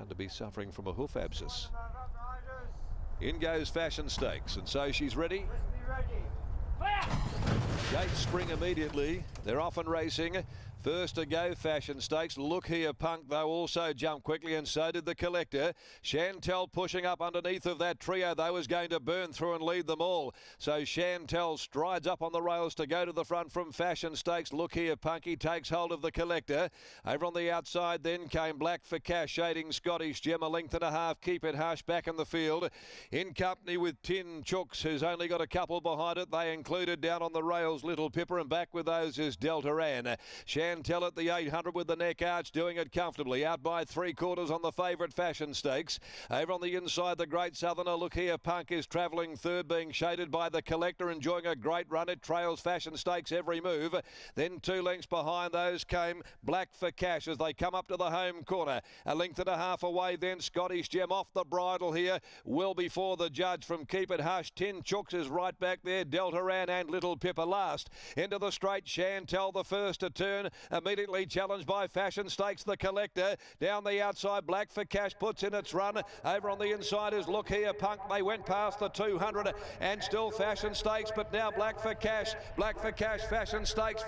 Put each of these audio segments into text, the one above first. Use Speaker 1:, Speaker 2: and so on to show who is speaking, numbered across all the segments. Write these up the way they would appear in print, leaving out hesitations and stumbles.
Speaker 1: Found to be suffering from a hoof abscess. In goes Fashion Stakes, and so she's ready. Gates spring immediately. They're off and racing. First to go, Fashion Stakes. Look Here Punk, though, also jumped quickly, and so did the Collector. Chantel pushing up underneath of that trio, though, is going to burn through and lead them all. So Chantel strides up on the rails to go to the front from Fashion Stakes. Look Here Punk, he takes hold of the Collector. Over on the outside then came Black for Cash, shading Scottish Gem, a length and a half. Keep It Hush back in the field. In company with Tin Chooks, who's only got a couple behind it. They included down on the rails Little Pipper, and back with those is Delta Ann. Chantel at the 800 with the neck arch, doing it comfortably. Out by 3/4 on the favourite Fashion Stakes. Over on the inside, the Great Southerner, Look Here Punk, is travelling third, being shaded by the Collector, enjoying a great run. It trails Fashion Stakes every move. Then 2 lengths behind those came Black for Cash as they come up to the home corner. A length and a half away then Scottish Gem off the bridle here, well before the judge from Keep It Hush. Tin Chooks is right back there. Delta Ann and Little Pipper last. Into the straight, Chantel the first to turn. Immediately challenged by Fashion Stakes, the Collector. Down the outside, Black for Cash puts in its run. Over on the inside is Look Here Punk. They went past the 200 and still Fashion Stakes, but now Black for Cash. Black for Cash, Fashion Stakes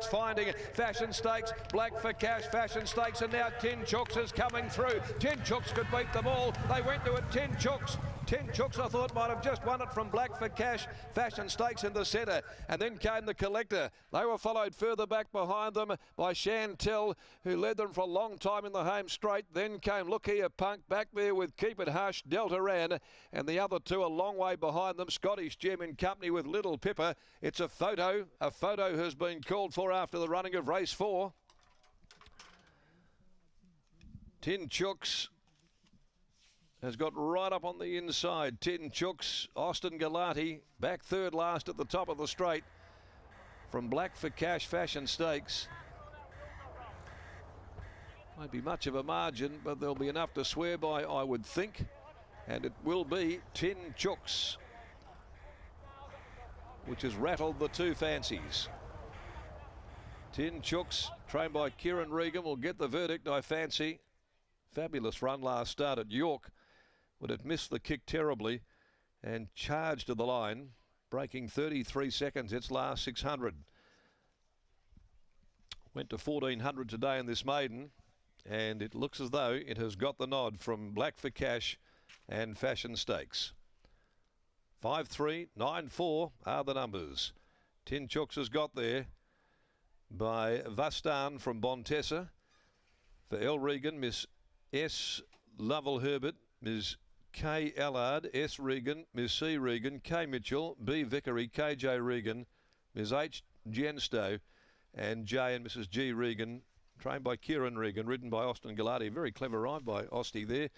Speaker 1: finding it. Fashion Stakes, Black for Cash, Fashion Stakes, and now Tin Chooks is coming through. Tin Chooks could beat them all. They went to it. Tin Chooks, I thought, might have just won it from Black for Cash. Fashion Stakes in the centre, and then came the Collector. They were followed further back behind them by Chantel, who led them for a long time in the home straight. Then came Look Here Punk back there with Keep It Hush, Delta Ann, and the other two a long way behind them. Scottish Gem in company with Little Pipper. It's a photo. A photo has been called for after the running of race 4. Tin Chooks has got right up on the inside. Tin Chooks, Austin Galati, back third last at the top of the straight from Black for Cash, Fashion Stakes. Won't be much of a margin, but there'll be enough to swear by, I would think. And it will be Tin Chooks, which has rattled the two fancies. Tin Chooks, trained by Kieran Regan, will get the verdict, I fancy. Fabulous run last start at York, but it missed the kick terribly and charged to the line, breaking 33 seconds its last 600. Went to 1400 today in this maiden, and it looks as though it has got the nod from Black for Cash and Fashion Stakes. 5-3, 9-4 are the numbers. Tin Chooks has got there by Vastan from Bontessa. For L. Regan, Miss S. Lovell Herbert, Ms. K. Allard, S. Regan, Ms. C. Regan, K. Mitchell, B. Vickery, KJ Regan, Ms. H. Genstow, and J. and Mrs. G. Regan, trained by Kieran Regan, ridden by Austin Galati. Very clever ride by Osty there.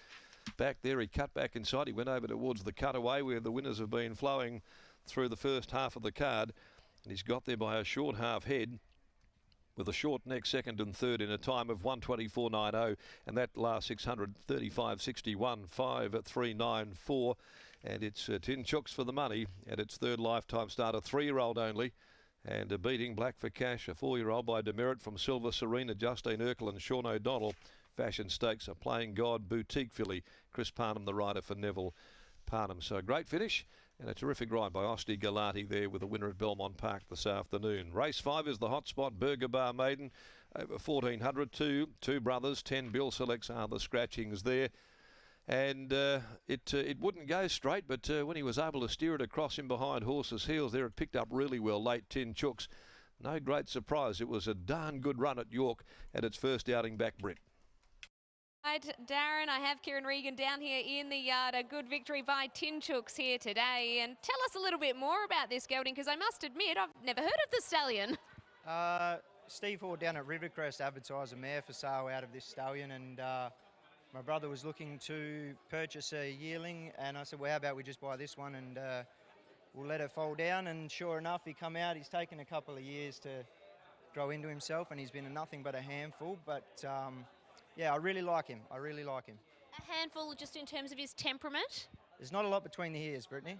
Speaker 1: Back there, he cut back inside. He went over towards the cutaway where the winners have been flowing through the first half of the card. And he's got there by a short half head, with a short neck second and third in a time of 1:24.90, and that last 600, 35.61, 5:3.94, and it's Tin Chooks for the money at its third lifetime start, a 3-year-old only, and beating Black for Cash, a 4-year-old by demerit from Silver Serena, Justine Urkel and Sean O'Donnell. Fashion Stakes, a Playing God boutique filly, Chris Parnham the rider for Neville Parnham. So a great finish and a terrific ride by Osti Galati there with a winner at Belmont Park this afternoon. Race 5 is the hot spot, Burger Bar Maiden, over 1400. Two brothers, 10 Bill Selects are the scratchings there. And it wouldn't go straight, but when he was able to steer it across in behind horses' heels there, it picked up really well late. Tin Chooks, no great surprise. It was a darn good run at York at its first outing back, Britt.
Speaker 2: Right, Darren, I have Kieran Regan down here in the yard. A good victory by Tin Chooks here today. And tell us a little bit more about this gelding, because I must admit, I've never heard of the stallion.
Speaker 3: Steve Hall down at Rivercrest advertised a mare for sale out of this stallion, and my brother was looking to purchase a yearling, and I said, well, how about we just buy this one and we'll let it fall down. And sure enough, he come out. He's taken a couple of years to grow into himself, and he's been nothing but a handful. But yeah, I really like him. I really like him.
Speaker 2: A handful just in terms of his temperament?
Speaker 3: There's not a lot between the ears, Brittany.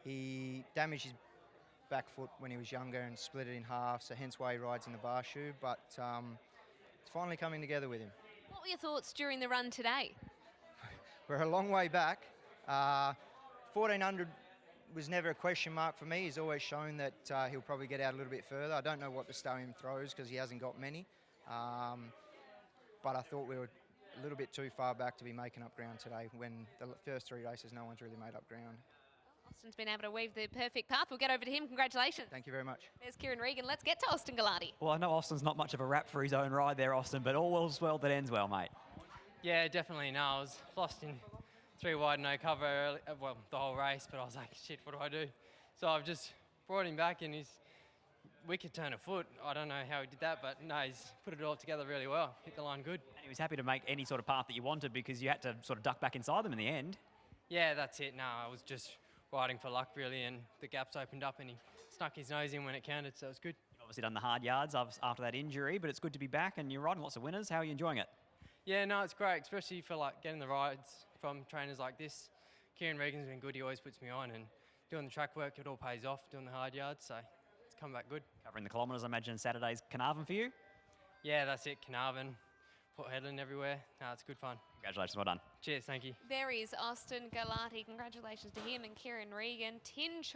Speaker 3: He damaged his back foot when he was younger and split it in half, so hence why he rides in the bar shoe. But it's finally coming together with him.
Speaker 2: What were your thoughts during the run today?
Speaker 3: We're a long way back. 1400 was never a question mark for me. He's always shown that he'll probably get out a little bit further. I don't know what the stallion throws because he hasn't got many. But I thought we were a little bit too far back to be making up ground today when the first 3 races no one's really made up ground.
Speaker 2: Austin's been able to weave the perfect path. We'll get over to him. Congratulations.
Speaker 3: Thank you very much.
Speaker 2: There's Kieran Regan. Let's get to Austin Galati.
Speaker 4: Well, I know Austin's not much of a rap for his own ride there, Austin, but all is well that ends well, mate.
Speaker 5: Yeah, definitely. No, I was lost in 3 wide, no cover, early, well, the whole race, but I was like, shit, what do I do? So I've just brought him back and he's wicked turn of foot. I don't know how he did that, but no, he's put it all together really well. Hit the line good.
Speaker 4: And he was happy to make any sort of path that you wanted because you had to sort of duck back inside them in the end.
Speaker 5: Yeah, that's it. No, I was just riding for luck, really, and the gaps opened up and he snuck his nose in when it counted, so it was good.
Speaker 4: You've obviously done the hard yards after that injury, but it's good to be back and you're riding lots of winners. How are you enjoying it?
Speaker 5: Yeah, no, it's great, especially for like getting the rides from trainers like this. Kieran Regan's been good. He always puts me on, and doing the track work, it all pays off, doing the hard yards, so it's come back good.
Speaker 4: Covering the kilometres, I imagine Saturday's Carnarvon for you?
Speaker 5: Yeah, that's it, Carnarvon, Port Hedland everywhere. No, it's good fun.
Speaker 4: Congratulations, well done.
Speaker 5: Cheers, thank you.
Speaker 2: There is Austin Galati. Congratulations to him and Kieran Regan.